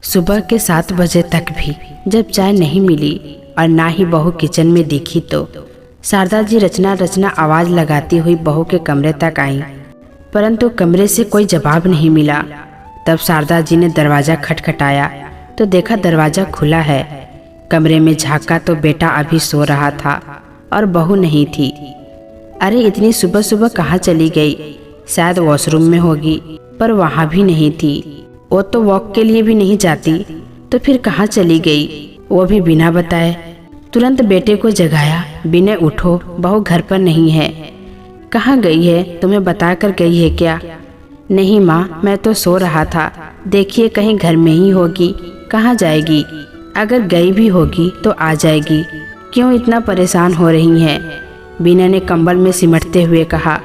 सुबह के 7 बजे तक भी जब चाय नहीं मिली और ना ही बहू किचन में दिखी तो शारदा जी रचना आवाज लगाती हुई बहू के कमरे तक आई, परंतु कमरे से कोई जवाब नहीं मिला। तब शारदा जी ने दरवाज़ा खटखटाया तो देखा दरवाज़ा खुला है। कमरे में झांका तो बेटा अभी सो रहा था और बहू नहीं थी। अरे इतनी सुबह सुबह कहाँ चली गई? शायद वॉशरूम में होगी, पर वहाँ भी नहीं थी। वो तो वॉक के लिए भी नहीं जाती, तो फिर कहाँ चली गई, वो भी बिना बताए। तुरंत बेटे को जगाया, बिने उठो, बहू घर पर नहीं है। कहाँ गई है? तुम्हें बताकर गई है क्या? नहीं माँ, मैं तो सो रहा था। देखिए कहीं घर में ही होगी, कहाँ जाएगी? अगर गई भी होगी तो आ जाएगी। क्यों इतना परेशान हो रही हैं? बीना ने कंबल में सिमटते हुए कहा।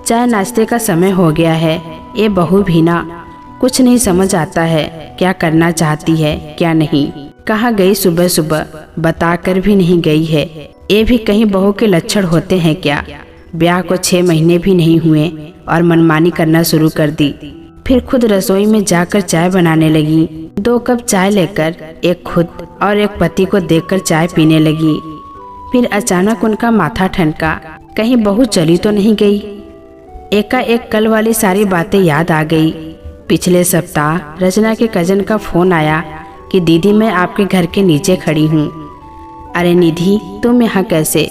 चाय नाश्ते का समय हो गया है। ये बहू भी ना, कुछ नहीं समझ आता है, क्या करना चाहती है क्या नहीं। कहाँ गई सुबह सुबह, बताकर भी नहीं गई है। ये भी कहीं बहू के लक्षण होते हैं क्या? ब्याह को 6 महीने भी नहीं हुए और मनमानी करना शुरू कर दी। फिर खुद रसोई में जाकर चाय बनाने लगी। 2 कप चाय लेकर एक खुद और एक पति को देकर चाय पीने लगी। फिर अचानक उनका माथा ठनका, कहीं बहू चली तो नहीं गई। एकाएक कल वाली सारी बातें याद आ गई। पिछले सप्ताह रचना के कजन का फोन आया कि दीदी मैं आपके घर के नीचे खड़ी हूँ। अरे निधि, तुम यहाँ कैसे?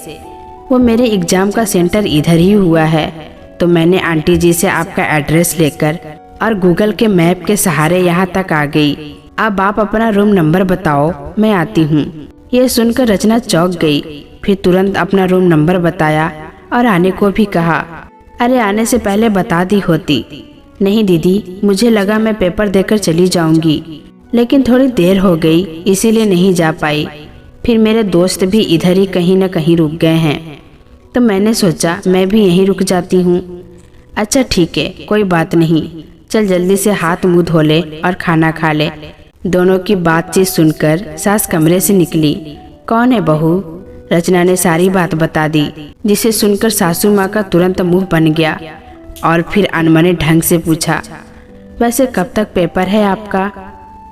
वो मेरे एग्जाम का सेंटर इधर ही हुआ है, तो मैंने आंटी जी से आपका एड्रेस लेकर और गूगल के मैप के सहारे यहाँ तक आ गई। अब आप अपना रूम नंबर बताओ, मैं आती हूँ। ये सुनकर रचना चौंक गई, फिर तुरंत अपना रूम नंबर बताया और आने को भी कहा। अरे आने से पहले बता दी होती। नहीं दीदी, मुझे लगा मैं पेपर देकर चली जाऊंगी, लेकिन थोड़ी देर हो गई इसीलिए नहीं जा पाई। फिर मेरे दोस्त भी इधर ही कहीं न कहीं रुक गए हैं, तो मैंने सोचा मैं भी यहीं रुक जाती हूँ। अच्छा ठीक है, कोई बात नहीं, चल जल्दी से हाथ मुँह धो ले और खाना खा ले। दोनों की बातचीत सुनकर सास कमरे से निकली। कौन है बहू? रचना ने सारी बात बता दी, जिसे सुनकर सासू माँ का तुरंत मुंह बन गया और फिर अनमने ढंग से पूछा, वैसे कब तक पेपर है आपका?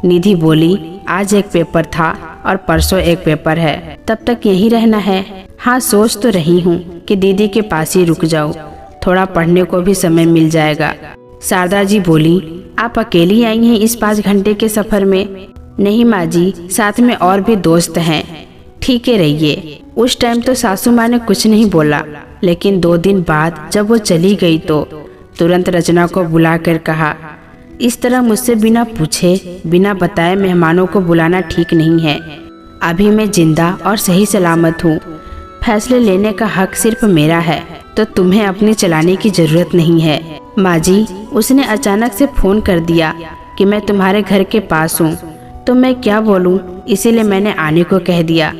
निधि बोली, आज एक पेपर था और परसों एक पेपर है, तब तक यहीं रहना है। हाँ सोच तो रही हूँ कि दीदी के पास ही रुक जाऊँ, थोड़ा पढ़ने को भी समय मिल जाएगा। शारदा जी बोली, आप अकेली आई हैं इस 5 घंटे के सफर में? नहीं माँ जी, साथ में और भी दोस्त हैं। ठीक है रहिए। उस टाइम तो सासू माँ ने कुछ नहीं बोला, लेकिन 2 दिन बाद जब वो चली गई तो तुरंत रचना को बुलाकर कहा, इस तरह मुझसे बिना पूछे बिना बताए मेहमानों को बुलाना ठीक नहीं है। अभी मैं जिंदा और सही सलामत हूँ, फैसले लेने का हक सिर्फ मेरा है, तो तुम्हें अपनी चलाने की जरूरत नहीं है। माँ जी, उसने अचानक से फोन कर दिया कि मैं तुम्हारे घर के पास हूँ, तो मैं क्या बोलूँ, इसीलिए मैंने आने को कह दिया।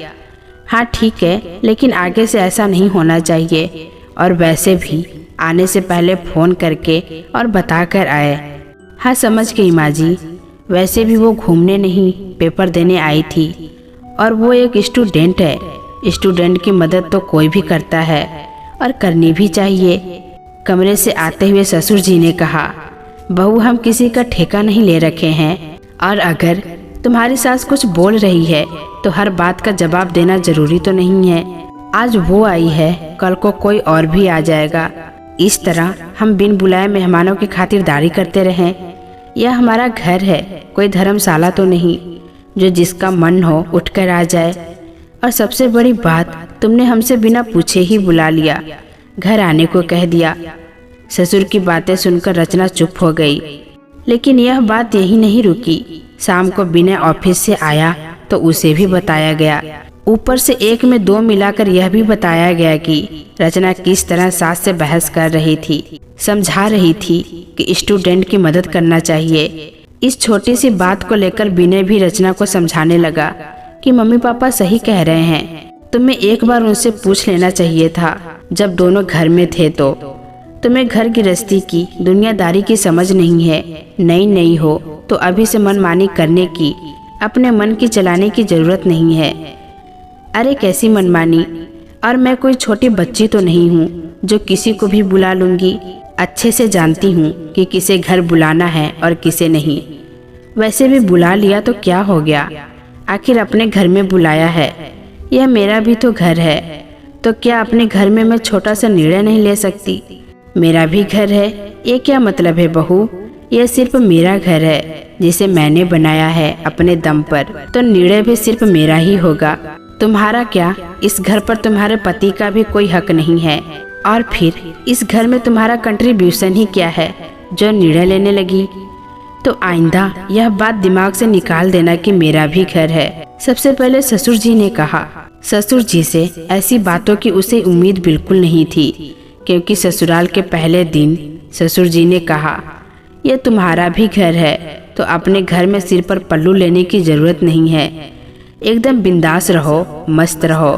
हाँ ठीक है, लेकिन आगे से ऐसा नहीं होना चाहिए, और वैसे भी आने से पहले फ़ोन करके और बता कर आए। हाँ समझ गई माँ जी, वैसे भी वो घूमने नहीं पेपर देने आई थी, और वो एक स्टूडेंट है। स्टूडेंट की मदद तो कोई भी करता है और करनी भी चाहिए। कमरे से आते हुए ससुर जी ने कहा, बहू हम किसी का ठेका नहीं ले रखे हैं, और अगर तुम्हारी सास कुछ बोल रही है तो हर बात का जवाब देना जरूरी तो नहीं है। आज वो आई है, कल को कोई और भी आ जाएगा। इस तरह हम बिन बुलाए मेहमानों की खातिरदारी करते रहें? यह हमारा घर है, कोई धर्मशाला तो नहीं जो जिसका मन हो उठकर आ जाए। और सबसे बड़ी बात, तुमने हमसे बिना पूछे ही बुला लिया, घर आने को कह दिया। ससुर की बातें सुनकर रचना चुप हो गई, लेकिन यह बात यही नहीं रुकी। शाम को बिना ऑफिस से आया तो उसे भी बताया गया। ऊपर से 1 में 2 मिलाकर यह भी बताया गया कि रचना किस तरह सास से बहस कर रही थी, समझा रही थी कि स्टूडेंट की मदद करना चाहिए। इस छोटी सी बात को लेकर विनय भी रचना को समझाने लगा कि मम्मी पापा सही कह रहे हैं, तुम्हें एक बार उनसे पूछ लेना चाहिए था जब दोनों घर में थे। तो तुम्हें घर गृहस्थी की दुनियादारी की समझ नहीं है। नई हो तो अभी से मनमानी करने की, अपने मन की चलाने की जरूरत नहीं है। अरे कैसी मनमानी? और मैं कोई छोटी बच्ची तो नहीं हूँ जो किसी को भी बुला लूंगी। अच्छे से जानती हूँ कि किसे घर बुलाना है और किसे नहीं। वैसे भी बुला लिया तो क्या हो गया, आखिर अपने घर में बुलाया है, यह मेरा भी तो घर है। तो क्या अपने घर में मैं छोटा सा निर्णय नहीं ले सकती? मेरा भी घर है, ये क्या मतलब है बहू? यह सिर्फ मेरा घर है जिसे मैंने बनाया है अपने दम पर, तो निर्णय भी सिर्फ मेरा ही होगा। तुम्हारा क्या, इस घर पर तुम्हारे पति का भी कोई हक नहीं है। और फिर इस घर में तुम्हारा कंट्रीब्यूशन ही क्या है जो निर्णय लेने लगी? तो आइंदा यह बात दिमाग से निकाल देना कि मेरा भी घर है। सबसे पहले ससुर जी ने कहा। ससुर जी से ऐसी बातों की उसे उम्मीद बिल्कुल नहीं थी, क्योंकि ससुराल के पहले दिन ससुर जी ने कहा, यह तुम्हारा भी घर है तो अपने घर में सिर पर पल्लू लेने की जरूरत नहीं है, एकदम बिंदास रहो, मस्त रहो।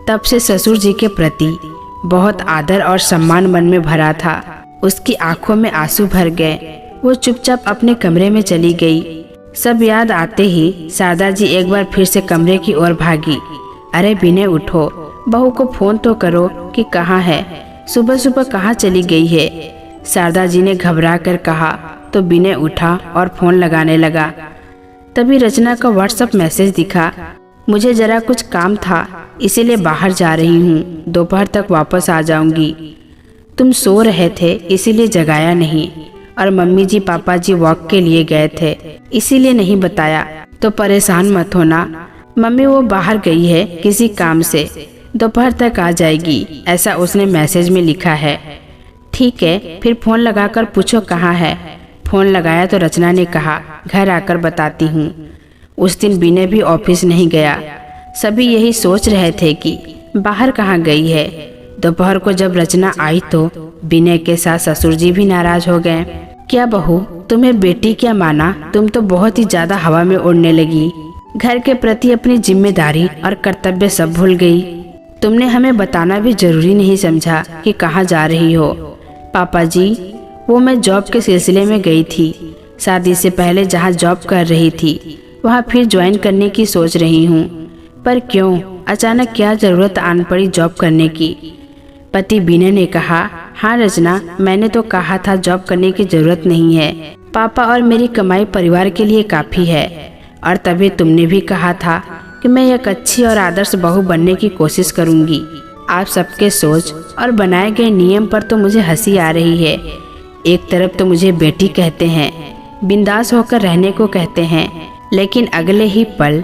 तब से ससुर जी के प्रति बहुत आदर और सम्मान मन में भरा था। उसकी आंखों में आंसू भर गए। वो चुपचाप अपने कमरे में चली गई। सब याद आते ही शारदा जी एक बार फिर से कमरे की ओर भागी। अरे विनय उठो, बहू को फोन तो करो कि कहाँ है, सुबह सुबह कहाँ चली गई है। शारदा जी ने घबरा कर कहा तो विनय उठा और फोन लगाने लगा। तभी रचना का व्हाट्सएप मैसेज दिखा, मुझे जरा कुछ काम था इसीलिए बाहर जा रही हूँ, दोपहर तक वापस आ जाऊंगी। तुम सो रहे थे इसीलिए जगाया नहीं, और मम्मी जी पापा जी वॉक के लिए गए थे इसीलिए नहीं बताया। तो परेशान मत होना, मम्मी वो बाहर गई है किसी काम से, दोपहर तक आ जाएगी, ऐसा उसने मैसेज में लिखा है। ठीक है, फिर फोन लगाकर पूछो कहाँ है। फोन लगाया तो रचना ने कहा, घर आकर बताती हूँ। उस दिन विनय भी ऑफिस नहीं गया। सभी यही सोच रहे थे कि बाहर कहाँ गई है। दोपहर को जब रचना आई तो विनय के साथ ससुर जी भी नाराज हो गए। क्या बहू, तुम्हें बेटी क्या माना, तुम तो बहुत ही ज्यादा हवा में उड़ने लगी। घर के प्रति अपनी जिम्मेदारी और कर्तव्य सब भूल गई। तुमने हमें बताना भी जरूरी नहीं समझा कि कहाँ जा रही हो। पापा जी, वो मैं जॉब के सिलसिले में गई थी। शादी से पहले जहाँ जॉब कर रही थी वहाँ फिर ज्वाइन करने की सोच रही हूँ। पर क्यों, अचानक क्या जरूरत आन पड़ी जॉब करने की? पति विनय ने कहा, हाँ रचना, मैंने तो कहा था जॉब करने की जरूरत नहीं है, पापा और मेरी कमाई परिवार के लिए काफी है। और तभी तुमने भी कहा था कि मैं एक अच्छी और आदर्श बहू बनने की कोशिश करूंगी। आप सबके सोच और बनाए गए नियम पर तो मुझे हंसी आ रही है। एक तरफ तो मुझे बेटी कहते हैं, बिंदास होकर रहने को कहते हैं, लेकिन अगले ही पल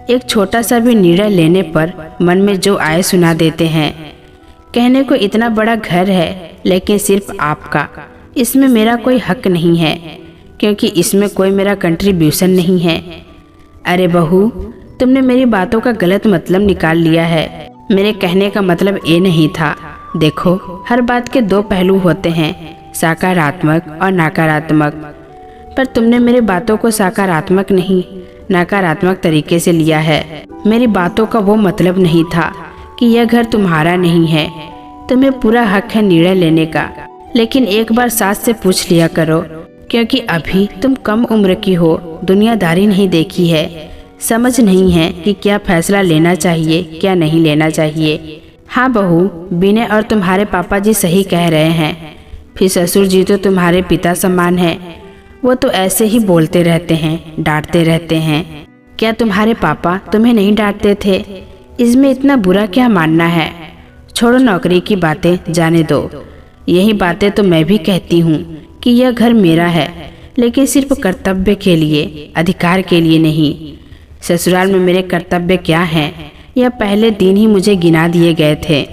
एक छोटा सा भी निर्णय लेने पर मन में जो आए सुना देते हैं। कहने को इतना बड़ा घर है, लेकिन सिर्फ आपका, इसमें मेरा कोई हक नहीं है, क्योंकि इसमें कोई मेरा कंट्रीब्यूशन नहीं है। अरे बहू, तुमने मेरी बातों का गलत मतलब निकाल लिया है। मेरे कहने का मतलब ये नहीं था। देखो, हर बात के दो पहलू होते हैं, सकारात्मक और नकारात्मक। पर तुमने मेरी बातों को सकारात्मक नहीं, नकारात्मक तरीके से लिया है। मेरी बातों का वो मतलब नहीं था कि यह घर तुम्हारा नहीं है। तुम्हें पूरा हक है निर्णय लेने का, लेकिन एक बार सास से पूछ लिया करो, क्योंकि अभी तुम कम उम्र की हो, दुनियादारी नहीं देखी है, समझ नहीं है कि क्या फैसला लेना चाहिए क्या नहीं लेना चाहिए। हाँ बहू, विनय और तुम्हारे पापा जी सही कह रहे हैं। फिर ससुर जी तो तुम्हारे पिता समान है, वो तो ऐसे ही बोलते रहते हैं, डांटते रहते हैं। क्या तुम्हारे पापा तुम्हें नहीं डांटते थे? इसमें इतना बुरा क्या मानना है? छोड़ो नौकरी की बातें, जाने दो। यही बातें तो मैं भी कहती हूँ कि यह घर मेरा है, लेकिन सिर्फ कर्तव्य के लिए, अधिकार के लिए नहीं। ससुराल में मेरे कर्तव्य क्या हैं, यह पहले दिन ही मुझे गिना दिए गए थे,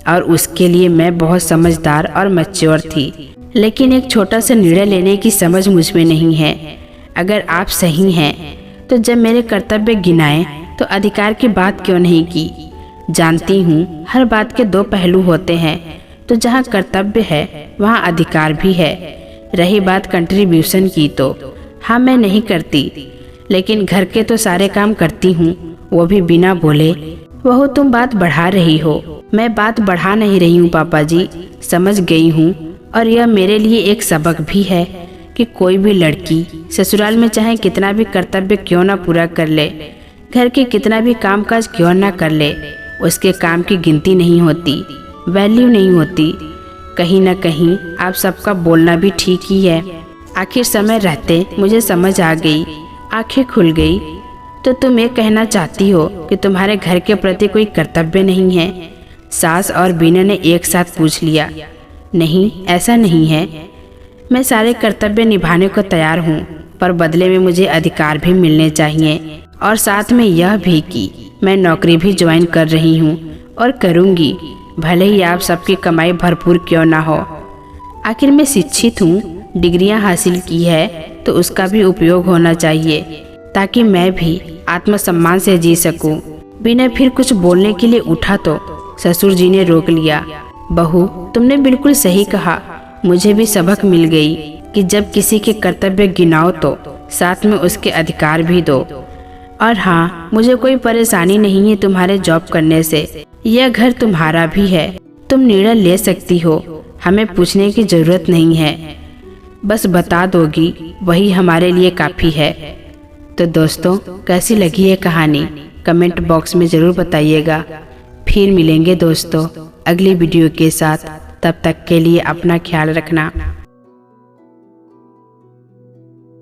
और उसके लिए मैं बहुत समझदार और मैच्योर थी। लेकिन एक छोटा सा निर्णय लेने की समझ मुझ में नहीं है। अगर आप सही हैं तो जब मेरे कर्तव्य गिनाए तो अधिकार की बात क्यों नहीं की? जानती हूँ हर बात के दो पहलू होते हैं, तो जहाँ कर्तव्य है वहाँ अधिकार भी है। रही बात कंट्रीब्यूशन की तो हाँ, मैं नहीं करती, लेकिन घर के तो सारे काम करती हूँ, वो भी बिना बोले। वह तुम बात बढ़ा रही हो। मैं बात बढ़ा नहीं रही हूँ पापा जी, समझ गई हूँ। और यह मेरे लिए एक सबक भी है कि कोई भी लड़की ससुराल में चाहे कितना भी कर्तव्य क्यों ना पूरा कर ले, घर के कितना भी कामकाज क्यों ना कर ले, उसके काम की गिनती नहीं होती, वैल्यू नहीं होती। कहीं ना कहीं आप सबका बोलना भी ठीक ही है। आखिर समय रहते मुझे समझ आ गई, आंखें खुल गई। तो तुम ये कहना चाहती हो कि तुम्हारे घर के प्रति कोई कर्तव्य नहीं है? सास और बीना ने एक साथ पूछ लिया। नहीं, ऐसा नहीं है। मैं सारे कर्तव्य निभाने को तैयार हूँ, पर बदले में मुझे अधिकार भी मिलने चाहिए, और साथ में यह भी कि मैं नौकरी भी ज्वाइन कर रही हूँ और करूँगी, भले ही आप सबकी कमाई भरपूर क्यों ना हो। आखिर मैं शिक्षित हूँ, डिग्रियाँ हासिल की है, तो उसका भी उपयोग होना चाहिए ताकि मैं भी आत्मसम्मान से जी सकूं। बिना फिर कुछ बोलने के लिए उठा तो ससुर जी ने रोक लिया। बहू, तुमने बिल्कुल सही कहा। मुझे भी सबक मिल गई कि जब किसी के कर्तव्य गिनाओ तो साथ में उसके अधिकार भी दो। और हाँ, मुझे कोई परेशानी नहीं है तुम्हारे जॉब करने से। यह घर तुम्हारा भी है, तुम निर्णय ले सकती हो, हमें पूछने की जरूरत नहीं है। बस बता दोगी, वही हमारे लिए काफ़ी है। तो दोस्तों, कैसी लगी ये कहानी कमेंट बॉक्स में ज़रूर बताइएगा। फिर मिलेंगे दोस्तों अगली वीडियो के साथ। तब तक के लिए अपना ख्याल रखना।